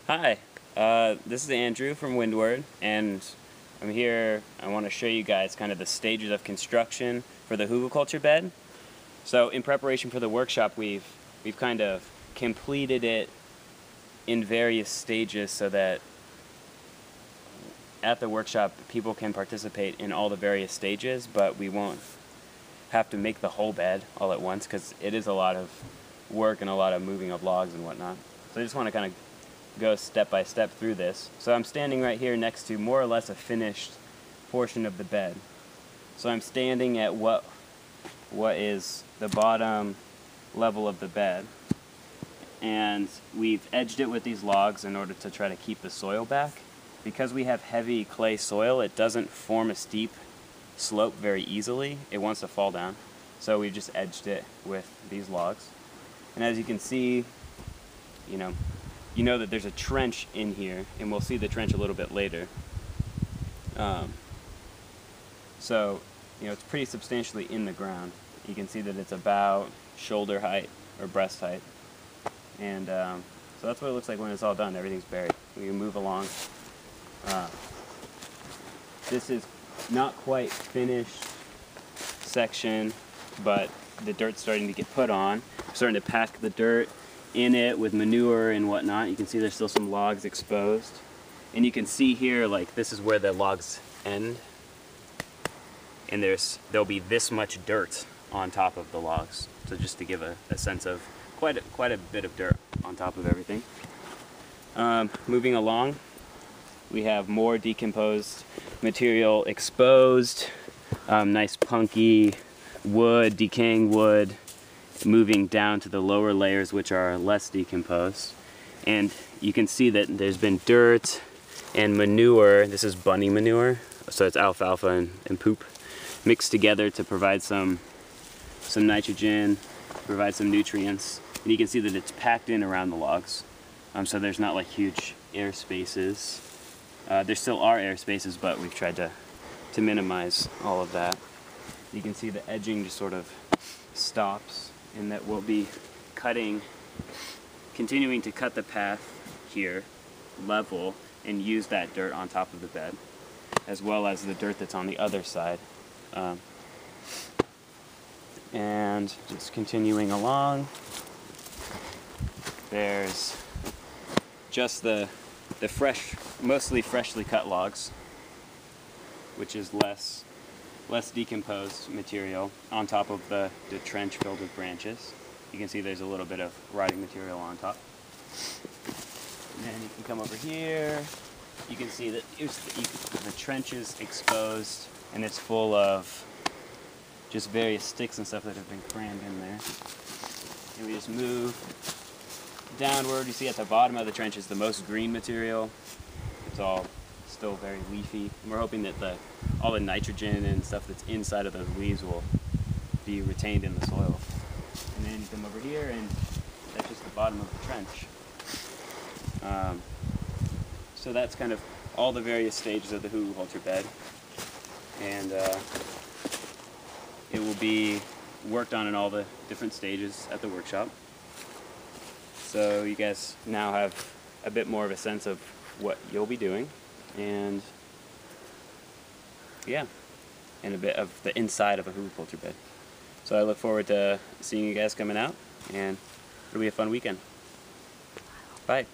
Hi, this is Andrew from Windward, and I'm here. I want to show you guys kind of the stages of construction for the hugelkulture bed. So in preparation for the workshop, we've kind of completed it in various stages so that at the workshop people can participate in all the various stages, but we won't have to make the whole bed all at once because it is a lot of work and a lot of moving of logs and whatnot. So I just want to kind of go step by step through this. So I'm standing right here next to more or less a finished portion of the bed. So I'm standing at what is the bottom level of the bed, and we've edged it with these logs in order to try to keep the soil back. Because we have heavy clay soil, it doesn't form a steep slope very easily. It wants to fall down. So we've just edged it with these logs. And as you can see, you know that there's a trench in here, and we'll see the trench a little bit later. So, it's pretty substantially in the ground. You can see that it's about shoulder height or breast height. And so that's what it looks like when it's all done. Everything's buried. We can move along. This is not quite finished section, but the dirt's starting to get put on. I'm starting to pack the dirt in it with manure and whatnot. You can see there's still some logs exposed. And you can see here, like, this is where the logs end. And there'll be this much dirt on top of the logs. So just to give a sense of quite a bit of dirt on top of everything. Moving along, we have more decomposed material exposed. Nice punky wood, decaying wood, moving down to the lower layers, which are less decomposed. And you can see that there's been dirt and manure. This is bunny manure, so it's alfalfa and poop mixed together to provide some nitrogen, provide some nutrients. And you can see that it's packed in around the logs. So there's not like huge air spaces. There still are air spaces, but we've tried to minimize all of that. You can see the edging just sort of stops, and that we'll be continuing to cut the path here level and use that dirt on top of the bed, as well as the dirt that's on the other side. And just continuing along, there's just the mostly freshly cut logs, which is less decomposed material on top of the trench filled with branches. You can see there's a little bit of rotting material on top. And then you can come over here. You can see that the trench is exposed, and it's full of just various sticks and stuff that have been crammed in there. And we just move downward. You see at the bottom of the trench is the most green material. It's all still very leafy, and we're hoping that all the nitrogen and stuff that's inside of those leaves will be retained in the soil. And then you come over here, and that's just the bottom of the trench. So that's kind of all the various stages of the hugelkulture bed, and it will be worked on in all the different stages at the workshop. So you guys now have a bit more of a sense of what you'll be doing, and yeah, and a bit of the inside of a hugelkulture bed. So I look forward to seeing you guys coming out, and it'll be a fun weekend. Bye.